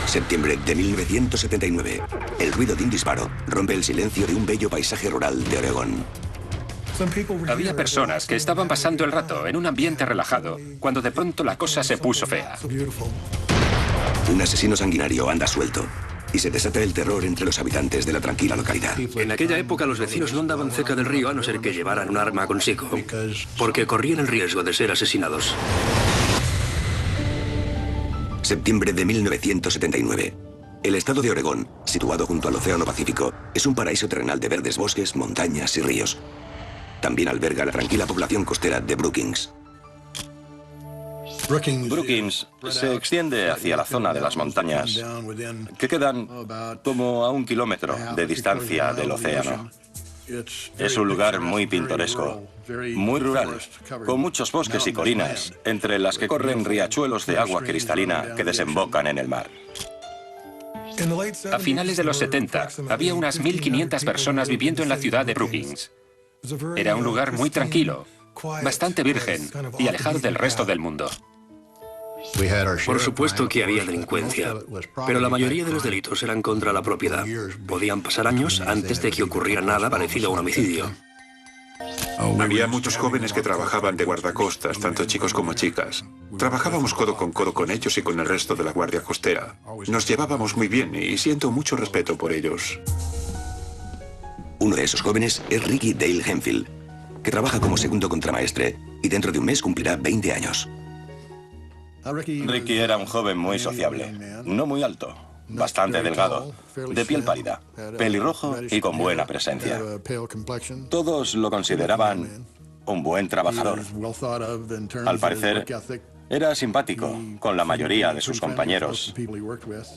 Septiembre de 1979. El ruido de un disparo rompe el silencio de un bello paisaje rural de Oregón. Había personas que estaban pasando el rato en un ambiente relajado, cuando de pronto la cosa se puso fea. Un asesino sanguinario anda suelto y se desata el terror entre los habitantes de la tranquila localidad. En aquella época los vecinos no andaban cerca del río a no ser que llevaran un arma consigo, porque corrían el riesgo de ser asesinados. Septiembre de 1979. El estado de Oregón, situado junto al Océano Pacífico, es un paraíso terrenal de verdes bosques, montañas y ríos. También alberga la tranquila población costera de Brookings. Brookings se extiende hacia la zona de las montañas, que quedan como a 1 kilómetro de distancia del océano. Es un lugar muy pintoresco, muy rural, con muchos bosques y colinas, entre las que corren riachuelos de agua cristalina que desembocan en el mar. A finales de los 70, había unas 1.500 personas viviendo en la ciudad de Brookings. Era un lugar muy tranquilo, bastante virgen y alejado del resto del mundo. Por supuesto que había delincuencia, pero la mayoría de los delitos eran contra la propiedad. Podían pasar años antes de que ocurriera nada parecido a un homicidio. Había muchos jóvenes que trabajaban de guardacostas, tanto chicos como chicas. Trabajábamos codo con ellos y con el resto de la Guardia Costera. Nos llevábamos muy bien y siento mucho respeto por ellos. Uno de esos jóvenes es Ricky Dale Hemphill, que trabaja como segundo contramaestre y dentro de un mes cumplirá 20 años. Ricky era un joven muy sociable, no muy alto, bastante delgado, de piel pálida, pelirrojo y con buena presencia. Todos lo consideraban un buen trabajador. Al parecer, era simpático con la mayoría de sus compañeros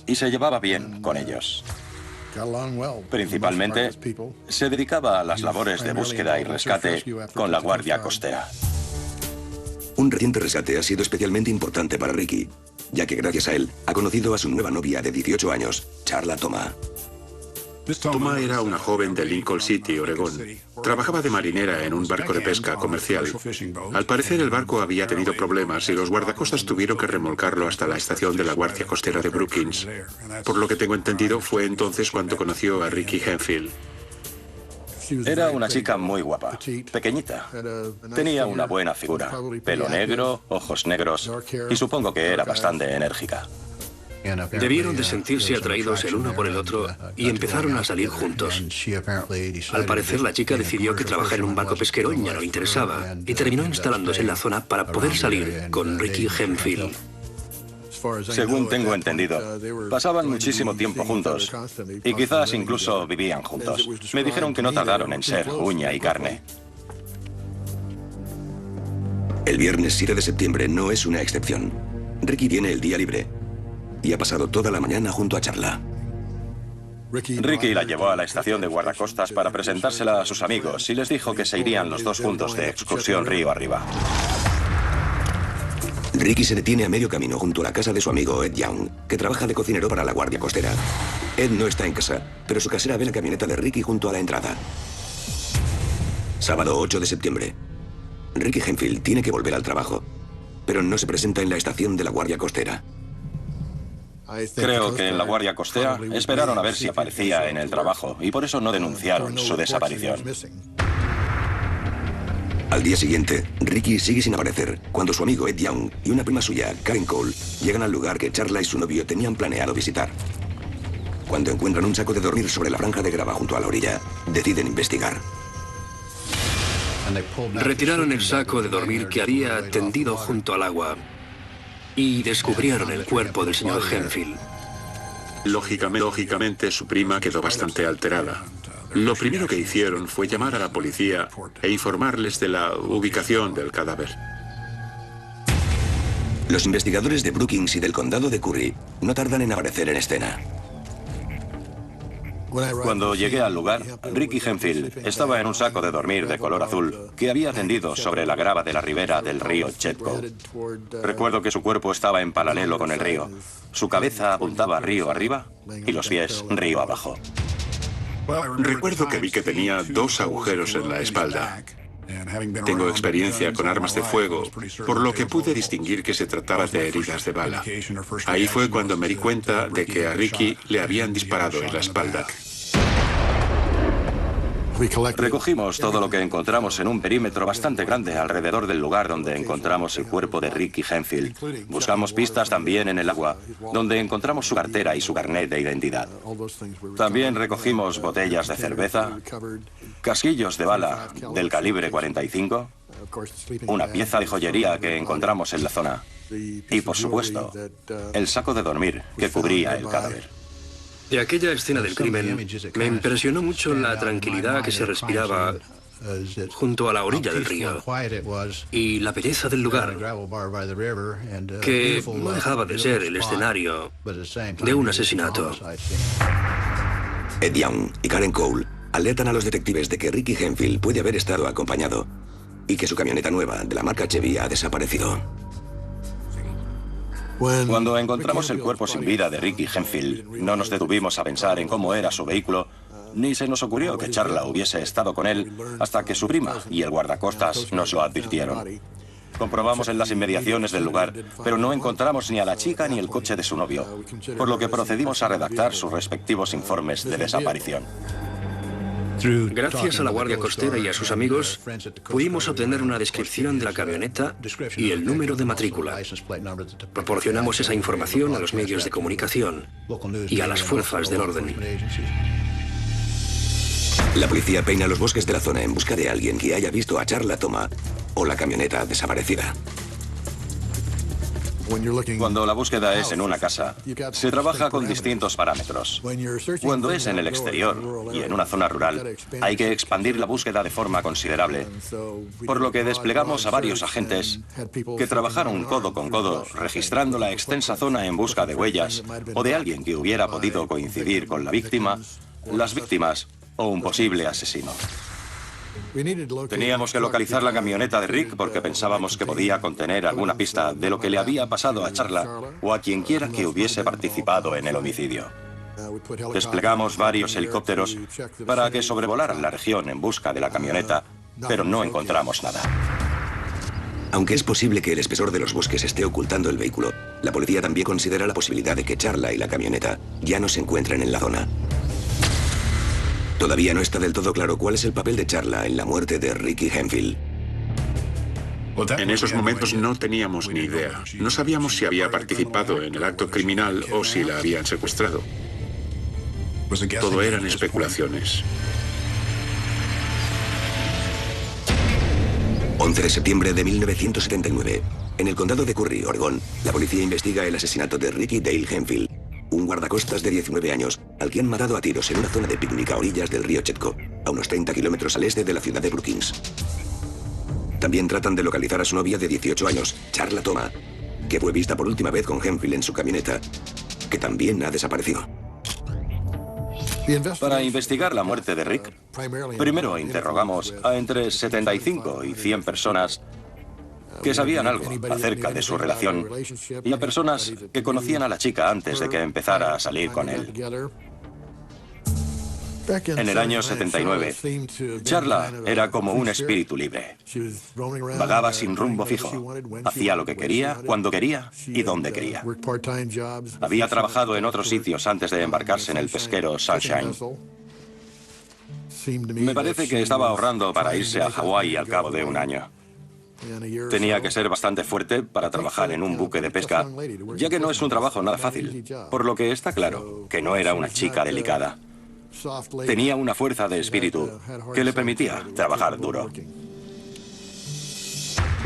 y se llevaba bien con ellos. Principalmente, se dedicaba a las labores de búsqueda y rescate con la Guardia Costera. Un reciente rescate ha sido especialmente importante para Ricky, ya que gracias a él ha conocido a su nueva novia de 18 años, Charla Toma. Toma era una joven de Lincoln City, Oregón. Trabajaba de marinera en un barco de pesca comercial. Al parecer el barco había tenido problemas y los guardacostas tuvieron que remolcarlo hasta la estación de la Guardia Costera de Brookings. Por lo que tengo entendido, fue entonces cuando conoció a Ricky Hemphill. Era una chica muy guapa, pequeñita. Tenía una buena figura, pelo negro, ojos negros y supongo que era bastante enérgica. Debieron de sentirse atraídos el uno por el otro y empezaron a salir juntos. Al parecer, la chica decidió que trabajar en un barco pesquero ya no le interesaba y terminó instalándose en la zona para poder salir con Ricky Hemphill. Según tengo entendido, pasaban muchísimo tiempo juntos y quizás incluso vivían juntos. Me dijeron que no tardaron en ser uña y carne. El viernes 7 de septiembre no es una excepción. Ricky tiene el día libre y ha pasado toda la mañana junto a Charla. Ricky la llevó a la estación de guardacostas para presentársela a sus amigos y les dijo que se irían los dos juntos de excursión río arriba. Ricky se detiene a medio camino junto a la casa de su amigo Ed Young, que trabaja de cocinero para la Guardia Costera. Ed no está en casa, pero su casera ve la camioneta de Ricky junto a la entrada. Sábado 8 de septiembre. Ricky Hemphill tiene que volver al trabajo, pero no se presenta en la estación de la Guardia Costera. Creo que en la Guardia Costera esperaron a ver si aparecía en el trabajo y por eso no denunciaron su desaparición. Al día siguiente, Ricky sigue sin aparecer cuando su amigo Ed Young y una prima suya, Karen Cole, llegan al lugar que Charla y su novio tenían planeado visitar. Cuando encuentran un saco de dormir sobre la franja de grava junto a la orilla, deciden investigar. Retiraron el saco de dormir que había tendido junto al agua y descubrieron el cuerpo del señor Hemphill. Lógicamente, su prima quedó bastante alterada. Lo primero que hicieron fue llamar a la policía e informarles de la ubicación del cadáver. Los investigadores de Brookings y del condado de Curry no tardan en aparecer en escena. Cuando llegué al lugar, Ricky Hemphill estaba en un saco de dormir de color azul que había tendido sobre la grava de la ribera del río Chetco. Recuerdo que su cuerpo estaba en paralelo con el río. Su cabeza apuntaba río arriba y los pies río abajo. Recuerdo que vi que tenía 2 agujeros en la espalda. Tengo experiencia con armas de fuego, por lo que pude distinguir que se trataba de heridas de bala. Ahí fue cuando me di cuenta de que a Ricky le habían disparado en la espalda. Recogimos todo lo que encontramos en un perímetro bastante grande alrededor del lugar donde encontramos el cuerpo de Ricky Hemphill. Buscamos pistas también en el agua, donde encontramos su cartera y su carnet de identidad. También recogimos botellas de cerveza, casquillos de bala del calibre 45, una pieza de joyería que encontramos en la zona y, por supuesto, el saco de dormir que cubría el cadáver. De aquella escena del crimen, me impresionó mucho la tranquilidad que se respiraba junto a la orilla del río y la belleza del lugar, que no dejaba de ser el escenario de un asesinato. Ed Young y Karen Cole alertan a los detectives de que Ricky Hemphill puede haber estado acompañado y que su camioneta nueva de la marca Chevy ha desaparecido. Cuando encontramos el cuerpo sin vida de Ricky Hemphill, no nos detuvimos a pensar en cómo era su vehículo, ni se nos ocurrió que Charla hubiese estado con él hasta que su prima y el guardacostas nos lo advirtieron. Comprobamos en las inmediaciones del lugar, pero no encontramos ni a la chica ni el coche de su novio, por lo que procedimos a redactar sus respectivos informes de desaparición. Gracias a la Guardia Costera y a sus amigos, pudimos obtener una descripción de la camioneta y el número de matrícula. Proporcionamos esa información a los medios de comunicación y a las fuerzas del orden. La policía peina los bosques de la zona en busca de alguien que haya visto a Charla Toma o la camioneta desaparecida. Cuando la búsqueda es en una casa, se trabaja con distintos parámetros. Cuando es en el exterior y en una zona rural, hay que expandir la búsqueda de forma considerable, por lo que desplegamos a varios agentes que trabajaron codo con codo registrando la extensa zona en busca de huellas o de alguien que hubiera podido coincidir con la víctima, las víctimas o un posible asesino. Teníamos que localizar la camioneta de Rick porque pensábamos que podía contener alguna pista de lo que le había pasado a Charla o a quien quiera que hubiese participado en el homicidio. Desplegamos varios helicópteros para que sobrevolaran la región en busca de la camioneta, pero no encontramos nada. Aunque es posible que el espesor de los bosques esté ocultando el vehículo, la policía también considera la posibilidad de que Charla y la camioneta ya no se encuentren en la zona. Todavía no está del todo claro cuál es el papel de Charla en la muerte de Ricky Hemphill. En esos momentos no teníamos ni idea. No sabíamos si había participado en el acto criminal o si la habían secuestrado. Todo eran especulaciones. 11 de septiembre de 1979. En el condado de Curry, Oregón, la policía investiga el asesinato de Ricky Dale Hemphill, un guardacostas de 19 años al que han matado a tiros en una zona de picnic a orillas del río Chetco, a unos 30 kilómetros al este de la ciudad de Brookings. También tratan de localizar a su novia de 18 años, Charla Toma, que fue vista por última vez con Hemphill en su camioneta, que también ha desaparecido. Para investigar la muerte de Rick, primero interrogamos a entre 75 y 100 personas que sabían algo acerca de su relación y a personas que conocían a la chica antes de que empezara a salir con él. En el año 79, Charla era como un espíritu libre. Vagaba sin rumbo fijo. Hacía lo que quería, cuando quería y donde quería. Había trabajado en otros sitios antes de embarcarse en el pesquero Sunshine. Me parece que estaba ahorrando para irse a Hawái al cabo de un año. Tenía que ser bastante fuerte para trabajar en un buque de pesca, ya que no es un trabajo nada fácil, por lo que está claro que no era una chica delicada. Tenía una fuerza de espíritu que le permitía trabajar duro.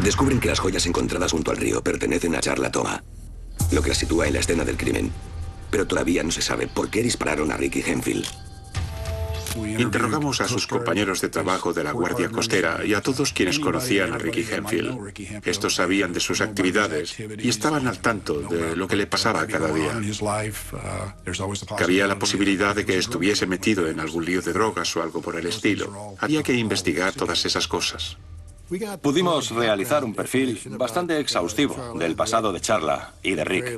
Descubren que las joyas encontradas junto al río pertenecen a Charla Toma, lo que la sitúa en la escena del crimen. Pero todavía no se sabe por qué dispararon a Ricky Hemphill. Interrogamos a sus compañeros de trabajo de la Guardia Costera y a todos quienes conocían a Ricky Hemphill. Estos sabían de sus actividades y estaban al tanto de lo que le pasaba cada día. Cabía la posibilidad de que estuviese metido en algún lío de drogas o algo por el estilo. Había que investigar todas esas cosas. Pudimos realizar un perfil bastante exhaustivo del pasado de Charla y de Rick,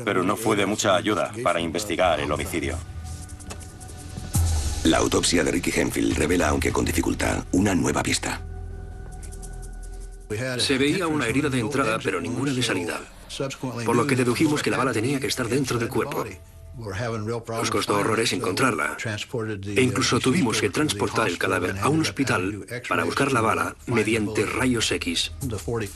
pero no fue de mucha ayuda para investigar el homicidio. La autopsia de Ricky Hemphill revela, aunque con dificultad, una nueva pista. Se veía una herida de entrada, pero ninguna de salida, por lo que dedujimos que la bala tenía que estar dentro del cuerpo. Nos costó horrores encontrarla, e incluso tuvimos que transportar el cadáver a un hospital para buscar la bala mediante rayos X.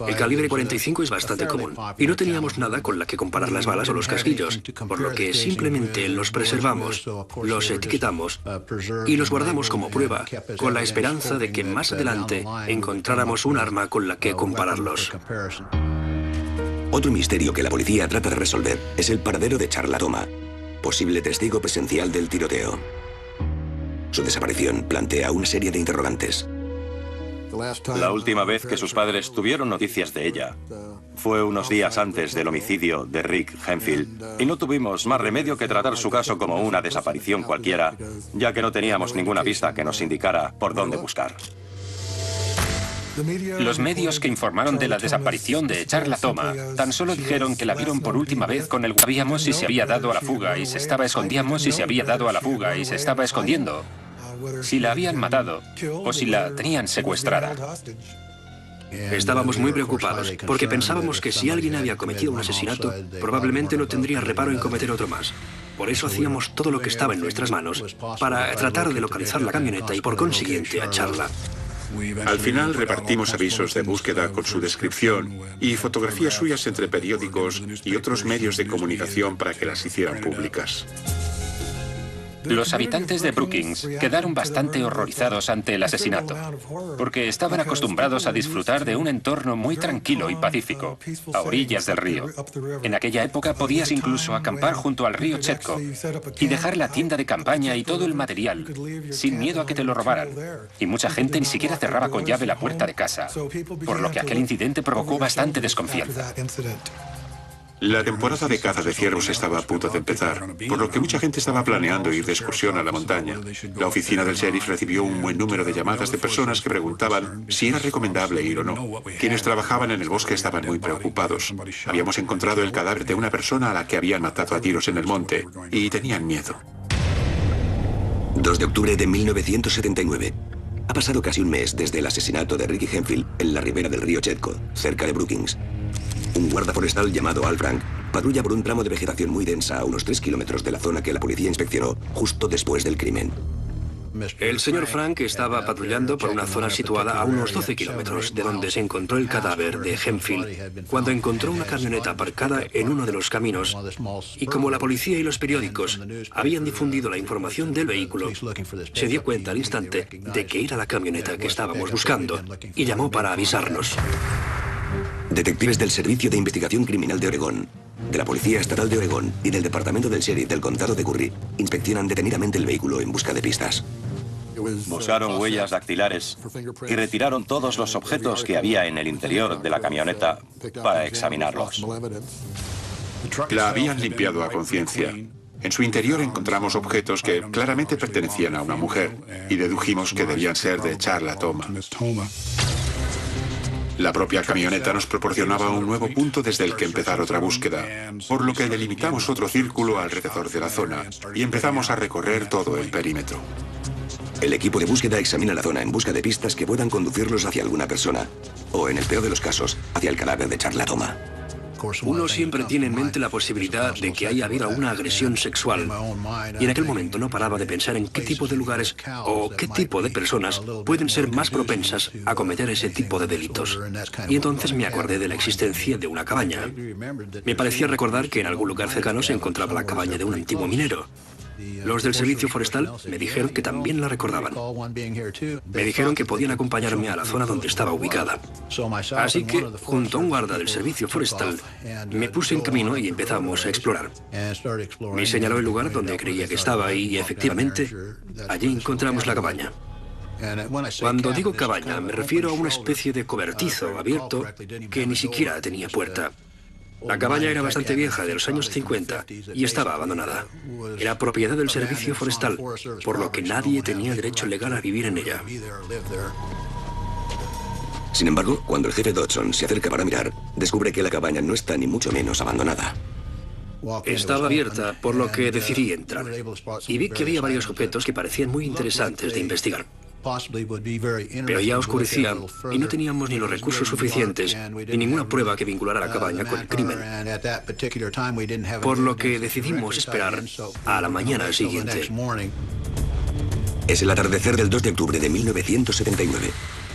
El calibre 45 es bastante común, y no teníamos nada con la que comparar las balas o los casquillos, por lo que simplemente los preservamos, los etiquetamos y los guardamos como prueba, con la esperanza de que más adelante encontráramos un arma con la que compararlos. Otro misterio que la policía trata de resolver es el paradero de Charla Toma, posible testigo presencial del tiroteo. Su desaparición plantea una serie de interrogantes. La última vez que sus padres tuvieron noticias de ella fue unos días antes del homicidio de Rick Hemphill, y no tuvimos más remedio que tratar su caso como una desaparición cualquiera, ya que no teníamos ninguna pista que nos indicara por dónde buscar. Los medios que informaron de la desaparición de Charla Toma tan solo dijeron que la vieron por última vez con el... Sabíamos si se había dado a la fuga y se estaba escondiendo, si se había dado a la fuga y se estaba escondiendo, si la habían matado o si la tenían secuestrada. Estábamos muy preocupados, porque pensábamos que si alguien había cometido un asesinato, probablemente no tendría reparo en cometer otro más. Por eso hacíamos todo lo que estaba en nuestras manos para tratar de localizar la camioneta y por consiguiente a Charla. Al final repartimos avisos de búsqueda con su descripción y fotografías suyas entre periódicos y otros medios de comunicación para que las hicieran públicas. Los habitantes de Brookings quedaron bastante horrorizados ante el asesinato, porque estaban acostumbrados a disfrutar de un entorno muy tranquilo y pacífico, a orillas del río. En aquella época podías incluso acampar junto al río Chetco y dejar la tienda de campaña y todo el material, sin miedo a que te lo robaran. Y mucha gente ni siquiera cerraba con llave la puerta de casa, por lo que aquel incidente provocó bastante desconfianza. La temporada de caza de ciervos estaba a punto de empezar, por lo que mucha gente estaba planeando ir de excursión a la montaña. La oficina del sheriff recibió un buen número de llamadas de personas que preguntaban si era recomendable ir o no. Quienes trabajaban en el bosque estaban muy preocupados. Habíamos encontrado el cadáver de una persona a la que habían matado a tiros en el monte y tenían miedo. 2 de octubre de 1979. Ha pasado casi un mes desde el asesinato de Ricky Hemphill en la ribera del río Chetco, cerca de Brookings. Un guarda forestal llamado Al Frank patrulla por un tramo de vegetación muy densa a unos 3 kilómetros de la zona que la policía inspeccionó justo después del crimen. El señor Frank estaba patrullando por una zona situada a unos 12 kilómetros de donde se encontró el cadáver de Hemphill, cuando encontró una camioneta aparcada en uno de los caminos, y como la policía y los periódicos habían difundido la información del vehículo, se dio cuenta al instante de que era la camioneta que estábamos buscando y llamó para avisarnos. Detectives del Servicio de Investigación Criminal de Oregón, de la Policía Estatal de Oregón y del Departamento del Sheriff del Condado de Curry inspeccionan detenidamente el vehículo en busca de pistas. Buscaron huellas dactilares y retiraron todos los objetos que había en el interior de la camioneta para examinarlos. La habían limpiado a conciencia. En su interior encontramos objetos que claramente pertenecían a una mujer y dedujimos que debían ser de Charla Toma. La propia camioneta nos proporcionaba un nuevo punto desde el que empezar otra búsqueda, por lo que delimitamos otro círculo alrededor de la zona y empezamos a recorrer todo el perímetro. El equipo de búsqueda examina la zona en busca de pistas que puedan conducirlos hacia alguna persona, o en el peor de los casos, hacia el cadáver de Charla Toma. Uno siempre tiene en mente la posibilidad de que haya habido una agresión sexual, y en aquel momento no paraba de pensar en qué tipo de lugares o qué tipo de personas pueden ser más propensas a cometer ese tipo de delitos. Y entonces me acordé de la existencia de una cabaña. Me parecía recordar que en algún lugar cercano se encontraba la cabaña de un antiguo minero. Los del servicio forestal me dijeron que también la recordaban. Me dijeron que podían acompañarme a la zona donde estaba ubicada. Así que, junto a un guarda del servicio forestal, me puse en camino y empezamos a explorar. Me señaló el lugar donde creía que estaba y, efectivamente, allí encontramos la cabaña. Cuando digo cabaña, me refiero a una especie de cobertizo abierto que ni siquiera tenía puerta. La cabaña era bastante vieja, de los años 50, y estaba abandonada. Era propiedad del servicio forestal, por lo que nadie tenía derecho legal a vivir en ella. Sin embargo, cuando el jefe Dodson se acerca para mirar, descubre que la cabaña no está ni mucho menos abandonada. Estaba abierta, por lo que decidí entrar. Y vi que había varios objetos que parecían muy interesantes de investigar. Pero ya oscurecía y no teníamos ni los recursos suficientes ni ninguna prueba que vinculara la cabaña con el crimen. Por lo que decidimos esperar a la mañana siguiente. Es el atardecer del 2 de octubre de 1979.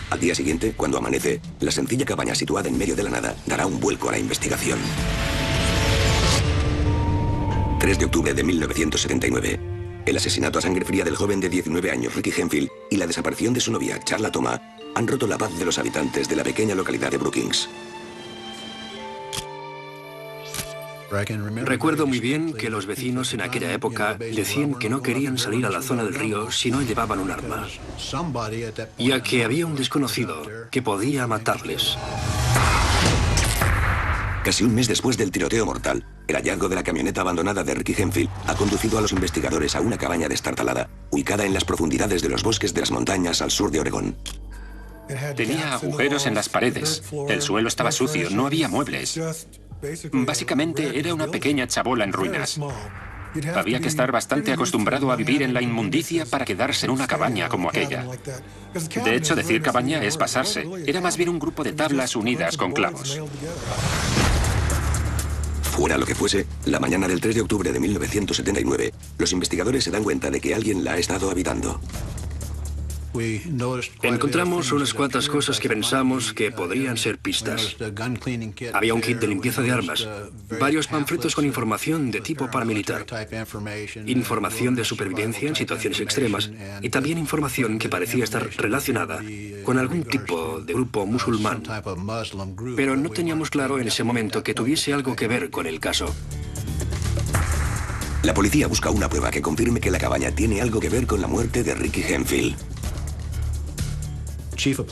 Al día siguiente, cuando amanece, la sencilla cabaña situada en medio de la nada dará un vuelco a la investigación. 3 de octubre de 1979. El asesinato a sangre fría del joven de 19 años, Ricky Henfield, y la desaparición de su novia, Charla Thomas, han roto la paz de los habitantes de la pequeña localidad de Brookings. Recuerdo muy bien que los vecinos en aquella época decían que no querían salir a la zona del río si no llevaban un arma, ya que había un desconocido que podía matarles. Casi un mes después del tiroteo mortal, el hallazgo de la camioneta abandonada de Ricky Henfield ha conducido a los investigadores a una cabaña destartalada, ubicada en las profundidades de los bosques de las montañas al sur de Oregón. Tenía agujeros en las paredes, el suelo estaba sucio, no había muebles. Básicamente era una pequeña chabola en ruinas. Había que estar bastante acostumbrado a vivir en la inmundicia para quedarse en una cabaña como aquella. De hecho, decir cabaña es pasarse. Era más bien un grupo de tablas unidas con clavos. Fuera lo que fuese, la mañana del 3 de octubre de 1979, los investigadores se dan cuenta de que alguien la ha estado habitando. Encontramos unas cuantas cosas que pensamos que podrían ser pistas. Había un kit de limpieza de armas, varios panfletos con información de tipo paramilitar, información de supervivencia en situaciones extremas y también información que parecía estar relacionada con algún tipo de grupo musulmán. Pero no teníamos claro en ese momento que tuviese algo que ver con el caso. La policía busca una prueba que confirme que la cabaña tiene algo que ver con la muerte de Ricky Henfield.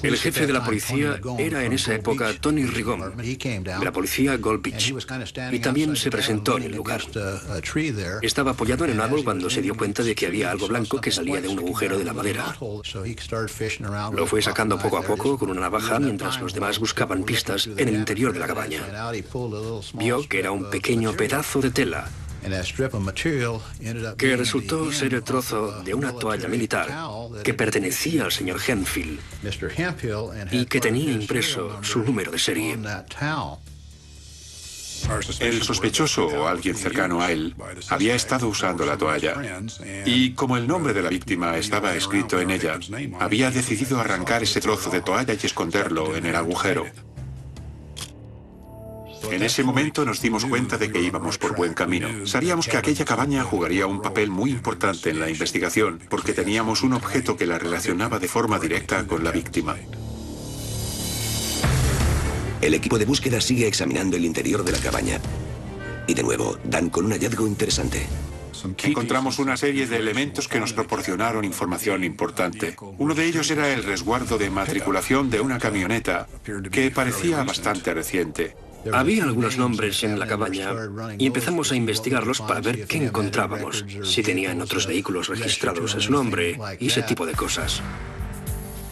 El jefe de la policía era en esa época Tony Rigom, de la policía Gold Beach, y también se presentó en el lugar. Estaba apoyado en un árbol cuando se dio cuenta de que había algo blanco que salía de un agujero de la madera. Lo fue sacando poco a poco con una navaja mientras los demás buscaban pistas en el interior de la cabaña. Vio que era un pequeño pedazo de tela que resultó ser el trozo de una toalla militar que pertenecía al señor Henfield y que tenía impreso su número de serie. El sospechoso o alguien cercano a él había estado usando la toalla y como el nombre de la víctima estaba escrito en ella, había decidido arrancar ese trozo de toalla y esconderlo en el agujero. En ese momento nos dimos cuenta de que íbamos por buen camino. Sabíamos que aquella cabaña jugaría un papel muy importante en la investigación porque teníamos un objeto que la relacionaba de forma directa con la víctima. El equipo de búsqueda sigue examinando el interior de la cabaña. Y de nuevo, dan con un hallazgo interesante. Encontramos una serie de elementos que nos proporcionaron información importante. Uno de ellos era el resguardo de matriculación de una camioneta que parecía bastante reciente. Había algunos nombres en la cabaña y empezamos a investigarlos para ver qué encontrábamos, si tenían otros vehículos registrados a su nombre y ese tipo de cosas.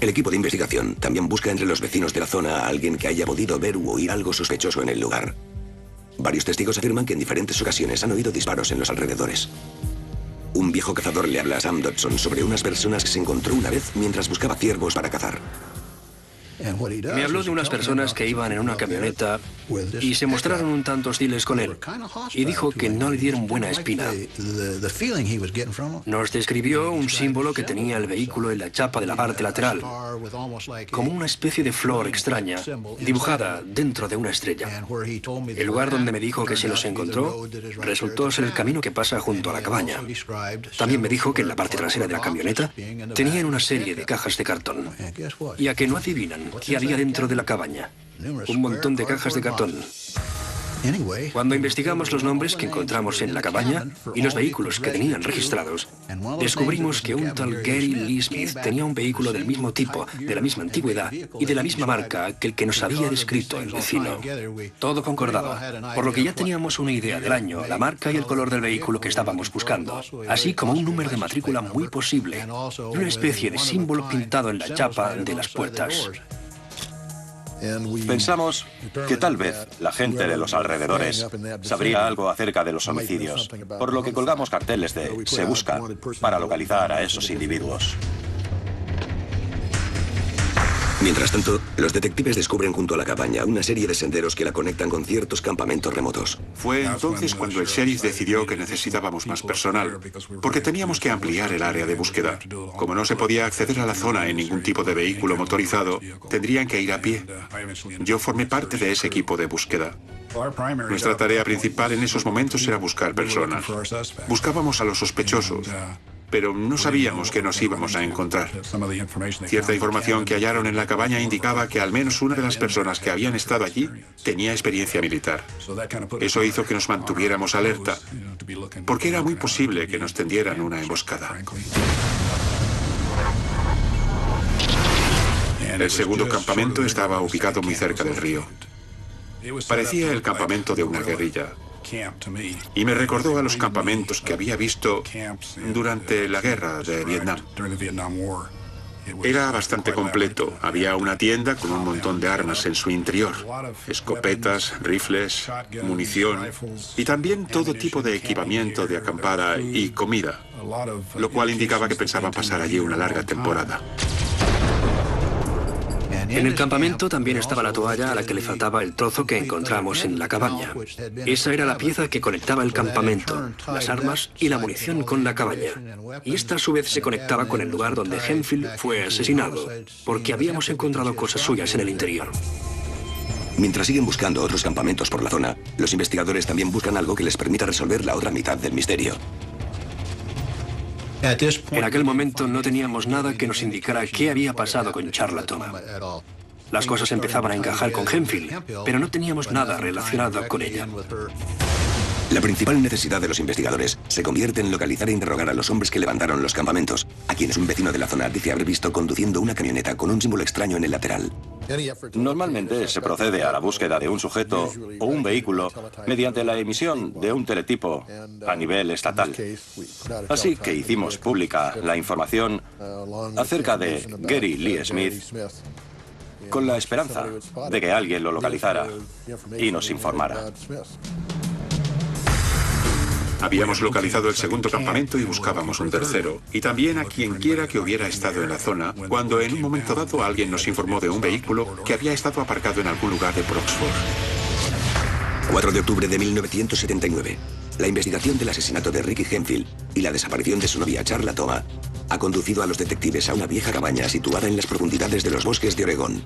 El equipo de investigación también busca entre los vecinos de la zona a alguien que haya podido ver u oír algo sospechoso en el lugar. Varios testigos afirman que en diferentes ocasiones han oído disparos en los alrededores. Un viejo cazador le habla a Sam Dodson sobre unas personas que se encontró una vez mientras buscaba ciervos para cazar. Me habló de unas personas que iban en una camioneta y se mostraron un tanto hostiles con él y dijo que no le dieron buena espina. Nos describió un símbolo que tenía el vehículo en la chapa de la parte lateral, como una especie de flor extraña dibujada dentro de una estrella. El lugar donde me dijo que se los encontró resultó ser el camino que pasa junto a la cabaña. También me dijo que en la parte trasera de la camioneta tenían una serie de cajas de cartón. Y a que no adivinan qué había dentro de la cabaña. Un montón de cajas de cartón. Cuando investigamos los nombres que encontramos en la cabaña y los vehículos que tenían registrados, descubrimos que un tal Gary Lee Smith tenía un vehículo del mismo tipo, de la misma antigüedad y de la misma marca que el que nos había descrito el vecino. Todo concordaba, por lo que ya teníamos una idea del año, la marca y el color del vehículo que estábamos buscando, así como un número de matrícula muy posible y una especie de símbolo pintado en la chapa de las puertas. Pensamos que tal vez la gente de los alrededores sabría algo acerca de los homicidios, por lo que colgamos carteles de "Se busca" para localizar a esos individuos. Mientras tanto, los detectives descubren junto a la cabaña una serie de senderos que la conectan con ciertos campamentos remotos. Fue entonces cuando el sheriff decidió que necesitábamos más personal, porque teníamos que ampliar el área de búsqueda. Como no se podía acceder a la zona en ningún tipo de vehículo motorizado, tendrían que ir a pie. Yo formé parte de ese equipo de búsqueda. Nuestra tarea principal en esos momentos era buscar personas. Buscábamos a los sospechosos, pero no sabíamos qué nos íbamos a encontrar. Cierta información que hallaron en la cabaña indicaba que al menos una de las personas que habían estado allí tenía experiencia militar. Eso hizo que nos mantuviéramos alerta, porque era muy posible que nos tendieran una emboscada. El segundo campamento estaba ubicado muy cerca del río. Parecía el campamento de una guerrilla. Y me recordó a los campamentos que había visto durante la guerra de Vietnam. Era bastante completo. Había una tienda con un montón de armas en su interior. Escopetas, rifles, munición y también todo tipo de equipamiento de acampada y comida, lo cual indicaba que pensaban pasar allí una larga temporada. En el campamento también estaba la toalla a la que le faltaba el trozo que encontramos en la cabaña. Esa era la pieza que conectaba el campamento, las armas y la munición con la cabaña. Y esta a su vez se conectaba con el lugar donde Hemphill fue asesinado, porque habíamos encontrado cosas suyas en el interior. Mientras siguen buscando otros campamentos por la zona, los investigadores también buscan algo que les permita resolver la otra mitad del misterio. En aquel momento no teníamos nada que nos indicara qué había pasado con Charlton. Las cosas empezaban a encajar con Hemphill, pero no teníamos nada relacionado con ella. La principal necesidad de los investigadores se convierte en localizar e interrogar a los hombres que levantaron los campamentos, a quienes un vecino de la zona dice haber visto conduciendo una camioneta con un símbolo extraño en el lateral. Normalmente se procede a la búsqueda de un sujeto o un vehículo mediante la emisión de un teletipo a nivel estatal. Así que hicimos pública la información acerca de Gary Lee Smith con la esperanza de que alguien lo localizara y nos informara. Habíamos localizado el segundo campamento y buscábamos un tercero, y también a quien quiera que hubiera estado en la zona, cuando en un momento dado alguien nos informó de un vehículo que había estado aparcado en algún lugar de Oxford. 4 de octubre de 1979. La investigación del asesinato de Ricky Hemphill y la desaparición de su novia Charla Toma ha conducido a los detectives a una vieja cabaña situada en las profundidades de los bosques de Oregón.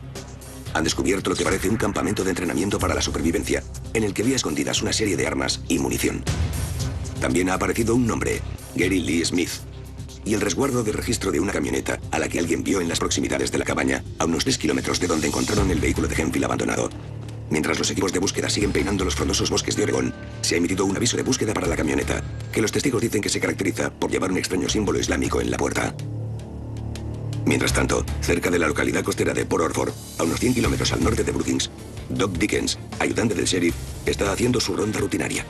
Han descubierto lo que parece un campamento de entrenamiento para la supervivencia, en el que había escondidas una serie de armas y munición. También ha aparecido un nombre, Gary Lee Smith, y el resguardo de registro de una camioneta a la que alguien vio en las proximidades de la cabaña, a unos 3 kilómetros de donde encontraron el vehículo de Hemphill abandonado. Mientras los equipos de búsqueda siguen peinando los frondosos bosques de Oregón, se ha emitido un aviso de búsqueda para la camioneta, que los testigos dicen que se caracteriza por llevar un extraño símbolo islámico en la puerta. Mientras tanto, cerca de la localidad costera de Port Orford, a unos 100 kilómetros al norte de Brookings, Doc Dickens, ayudante del sheriff, está haciendo su ronda rutinaria.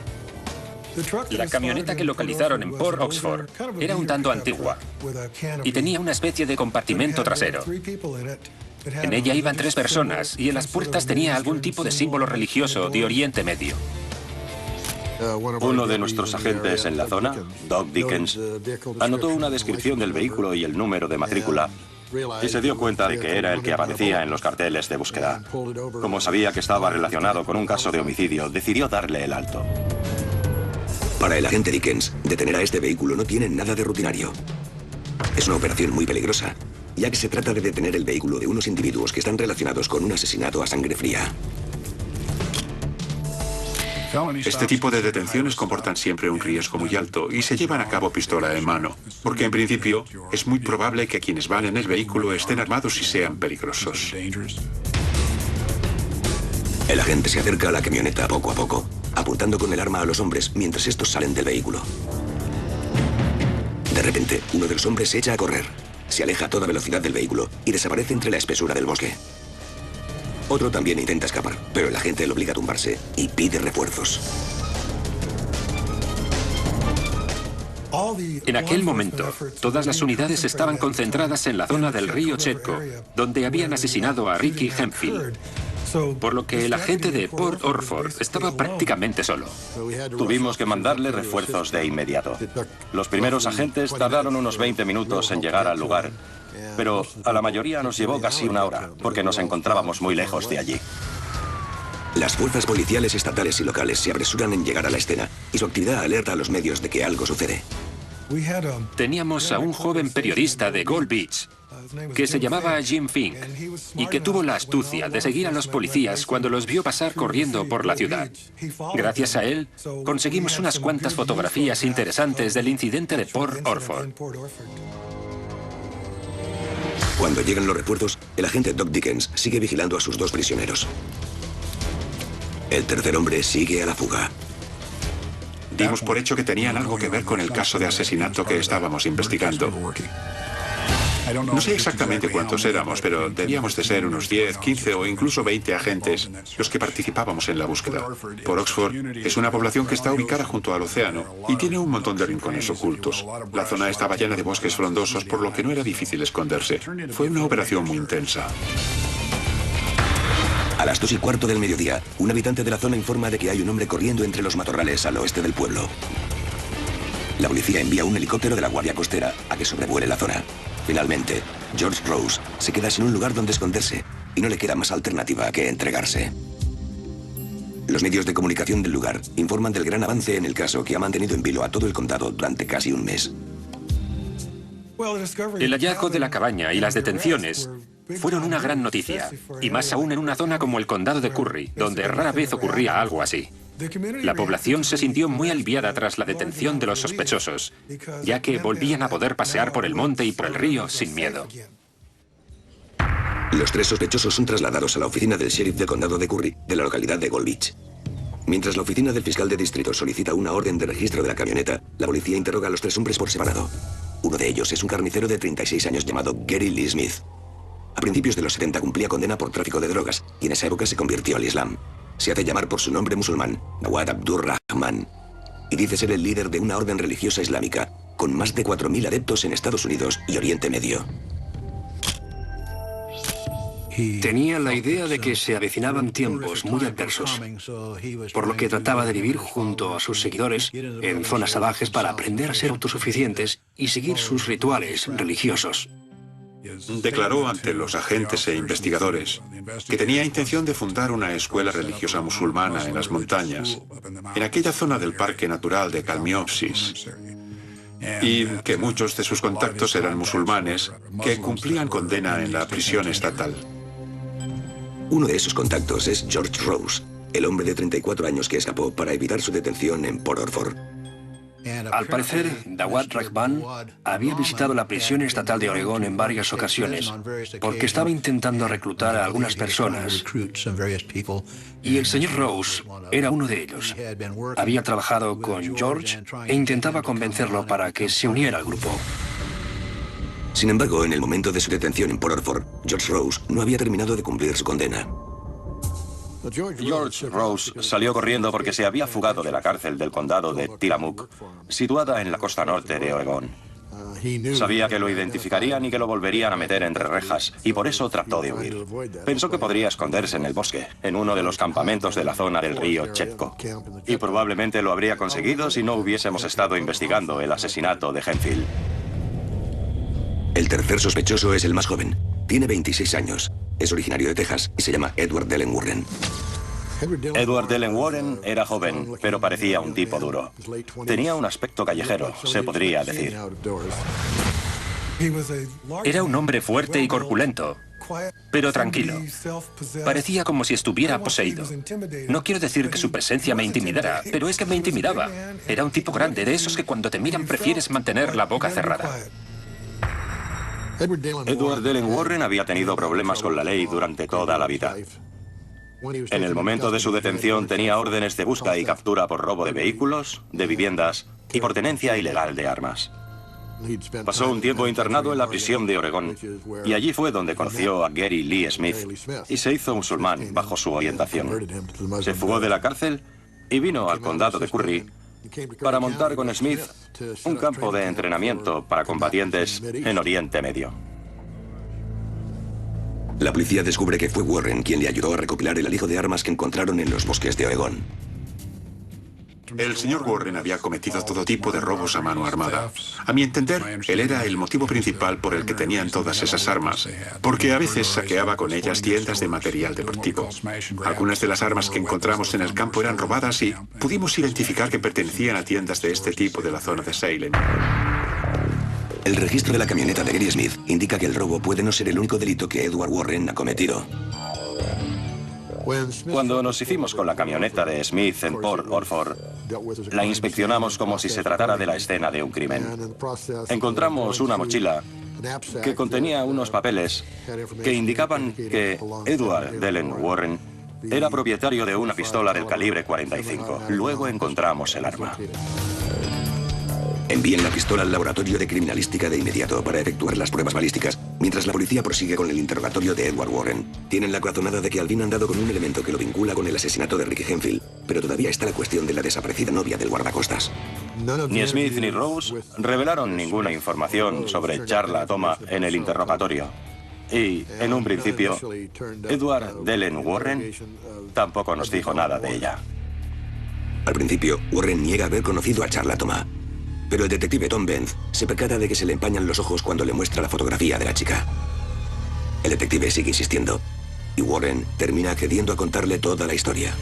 La camioneta que localizaron en Port Oxford era un tanto antigua y tenía una especie de compartimento trasero. En ella iban 3 personas y en las puertas tenía algún tipo de símbolo religioso de Oriente Medio. Uno de nuestros agentes en la zona, Doc Dickens, anotó una descripción del vehículo y el número de matrícula y se dio cuenta de que era el que aparecía en los carteles de búsqueda. Como sabía que estaba relacionado con un caso de homicidio, decidió darle el alto. Para el agente Dickens, detener a este vehículo no tiene nada de rutinario. Es una operación muy peligrosa, ya que se trata de detener el vehículo de unos individuos que están relacionados con un asesinato a sangre fría. Este tipo de detenciones comportan siempre un riesgo muy alto y se llevan a cabo pistola en mano, porque en principio es muy probable que quienes van en el vehículo estén armados y sean peligrosos. El agente se acerca a la camioneta poco a poco, apuntando con el arma a los hombres mientras estos salen del vehículo. De repente, uno de los hombres se echa a correr, se aleja a toda velocidad del vehículo y desaparece entre la espesura del bosque. Otro también intenta escapar, pero el agente lo obliga a tumbarse y pide refuerzos. En aquel momento, todas las unidades estaban concentradas en la zona del río Chetco, donde habían asesinado a Ricky Hemphill. por lo que el agente de Port Orford estaba prácticamente solo. Tuvimos que mandarle refuerzos de inmediato. Los primeros agentes tardaron unos 20 minutos en llegar al lugar, pero a la mayoría nos llevó casi una hora, porque nos encontrábamos muy lejos de allí. Las fuerzas policiales estatales y locales se apresuran en llegar a la escena y su actividad alerta a los medios de que algo sucede. Teníamos a un joven periodista de Gold Beach que se llamaba Jim Fink y que tuvo la astucia de seguir a los policías cuando los vio pasar corriendo por la ciudad. Gracias a él, conseguimos unas cuantas fotografías interesantes del incidente de Port Orford. Cuando llegan los refuerzos, el agente Doc Dickens sigue vigilando a sus dos prisioneros. El tercer hombre sigue a la fuga. Dimos por hecho que tenían algo que ver con el caso de asesinato que estábamos investigando. No sé exactamente cuántos éramos, pero debíamos de ser unos 10, 15 o incluso 20 agentes los que participábamos en la búsqueda. Port Orford es una población que está ubicada junto al océano y tiene un montón de rincones ocultos. La zona estaba llena de bosques frondosos, por lo que no era difícil esconderse. Fue una operación muy intensa. A las 2:15 del mediodía, un habitante de la zona informa de que hay un hombre corriendo entre los matorrales al oeste del pueblo. La policía envía un helicóptero de la Guardia Costera a que sobrevuele la zona. Finalmente, George Rose se queda sin un lugar donde esconderse y no le queda más alternativa que entregarse. Los medios de comunicación del lugar informan del gran avance en el caso que ha mantenido en vilo a todo el condado durante casi un mes. El hallazgo de la cabaña y las detenciones fueron una gran noticia, y más aún en una zona como el condado de Curry, donde rara vez ocurría algo así. La población se sintió muy aliviada tras la detención de los sospechosos, ya que volvían a poder pasear por el monte y por el río sin miedo. Los tres sospechosos son trasladados a la oficina del sheriff del condado de Curry, de la localidad de Gold Beach. Mientras la oficina del fiscal de distrito solicita una orden de registro de la camioneta, la policía interroga a los tres hombres por separado. Uno de ellos es un carnicero de 36 años llamado Gary Lee Smith. A principios de los 70 cumplía condena por tráfico de drogas y en esa época se convirtió al Islam. Se hace llamar por su nombre musulmán, Nawad Abdur Rahman, y dice ser el líder de una orden religiosa islámica con más de 4.000 adeptos en Estados Unidos y Oriente Medio. Tenía la idea de que se avecinaban tiempos muy adversos, por lo que trataba de vivir junto a sus seguidores en zonas salvajes para aprender a ser autosuficientes y seguir sus rituales religiosos. Declaró ante los agentes e investigadores que tenía intención de fundar una escuela religiosa musulmana en las montañas, en aquella zona del Parque Natural de Kalmiopsis, y que muchos de sus contactos eran musulmanes que cumplían condena en la prisión estatal. Uno de esos contactos es George Rose, el hombre de 34 años que escapó para evitar su detención en Port Orford. Al parecer, Nawad Rahman había visitado la prisión estatal de Oregón en varias ocasiones porque estaba intentando reclutar a algunas personas y el señor Rose era uno de ellos. Había trabajado con George e intentaba convencerlo para que se uniera al grupo. Sin embargo, en el momento de su detención en Port Orford, George Rose no había terminado de cumplir su condena. George Rose salió corriendo porque se había fugado de la cárcel del condado de Tillamook, situada en la costa norte de Oregón. Sabía que lo identificarían y que lo volverían a meter entre rejas, y por eso trató de huir. Pensó que podría esconderse en el bosque, en uno de los campamentos de la zona del río Chetco. Y probablemente lo habría conseguido si no hubiésemos estado investigando el asesinato de Henfield. El tercer sospechoso es el más joven. Tiene 26 años. Es originario de Texas y se llama Edward Dellen Warren. Edward Dellen Warren era joven, pero parecía un tipo duro. Tenía un aspecto callejero, se podría decir. Era un hombre fuerte y corpulento, pero tranquilo. Parecía como si estuviera poseído. No quiero decir que su presencia me intimidara, pero es que me intimidaba. Era un tipo grande, de esos que cuando te miran prefieres mantener la boca cerrada. Edward Dellen Warren había tenido problemas con la ley durante toda la vida. En el momento de su detención tenía órdenes de busca y captura por robo de vehículos, de viviendas y por tenencia ilegal de armas. Pasó un tiempo internado en la prisión de Oregón y allí fue donde conoció a Gary Lee Smith y se hizo musulmán bajo su orientación. Se fugó de la cárcel y vino al condado de Curry para montar con Smith un campo de entrenamiento para combatientes en Oriente Medio. La policía descubre que fue Warren quien le ayudó a recopilar el alijo de armas que encontraron en los bosques de Oregón. El señor Warren había cometido todo tipo de robos a mano armada. A mi entender, él era el motivo principal por el que tenían todas esas armas, porque a veces saqueaba con ellas tiendas de material deportivo. Algunas de las armas que encontramos en el campo eran robadas y pudimos identificar que pertenecían a tiendas de este tipo de la zona de Salem. El registro de la camioneta de Gary Smith indica que el robo puede no ser el único delito que Edward Warren ha cometido. Cuando nos hicimos con la camioneta de Smith en Port Orford, la inspeccionamos como si se tratara de la escena de un crimen. Encontramos una mochila que contenía unos papeles que indicaban que Edward Dellen Warren era propietario de una pistola del calibre 45. Luego encontramos el arma. Envíen la pistola al laboratorio de criminalística de inmediato para efectuar las pruebas balísticas, mientras la policía prosigue con el interrogatorio de Edward Warren. Tienen la corazonada de que al fin han dado con un elemento que lo vincula con el asesinato de Ricky Hemphill, pero todavía está la cuestión de la desaparecida novia del guardacostas. Ni Smith ni Rose revelaron ninguna información sobre Charla Toma en el interrogatorio. Y, en un principio, Edward Dellen Warren tampoco nos dijo nada de ella. Al principio, Warren niega haber conocido a Charla Toma, pero el detective Tom Benz se percata de que se le empañan los ojos cuando le muestra la fotografía de la chica. El detective sigue insistiendo, y Warren termina accediendo a contarle toda la historia.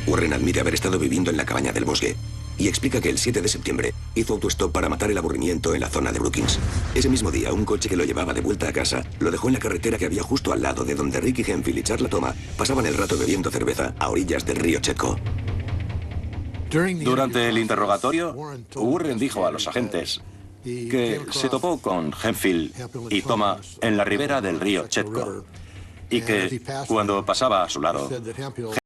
Warren admite haber estado viviendo en la cabaña del bosque, y explica que el 7 de septiembre hizo autostop para matar el aburrimiento en la zona de Brookings. Ese mismo día, un coche que lo llevaba de vuelta a casa lo dejó en la carretera que había justo al lado de donde Ricky Hemphill y Charla Toma pasaban el rato bebiendo cerveza a orillas del río Chetco. Durante el interrogatorio, Warren dijo a los agentes que se topó con Hemphill y Toma en la ribera del río Chetco y que, cuando pasaba a su lado,